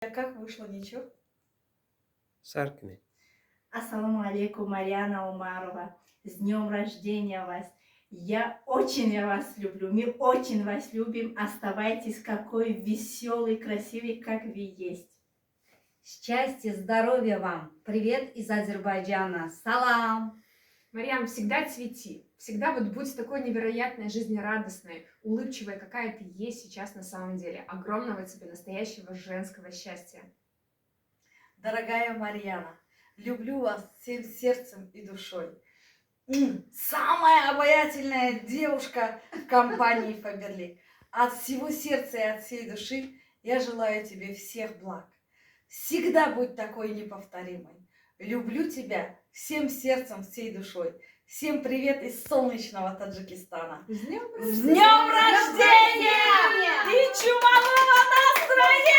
Как вышло, ничего? Саркни. Ассаламу алейкум, Марьяна Умарова. С днем рождения вас. Я очень вас люблю. Мы очень вас любим. Оставайтесь какой веселый, красивый, как вы есть. Счастья, здоровья вам! Привет из Азербайджана! Салам! Марьям, всегда цвети. Всегда вот будь такой невероятной, жизнерадостной, улыбчивой, какая ты есть сейчас на самом деле. Огромного тебе настоящего женского счастья. Дорогая Марьяна, люблю вас всем сердцем и душой. Самая обаятельная девушка в компании Фаберлик. От всего сердца и от всей души я желаю тебе всех благ. Всегда будь такой неповторимой. Люблю тебя всем сердцем, всей душой. Всем привет из солнечного Таджикистана. С днем С днем рождения! И чумового настроения!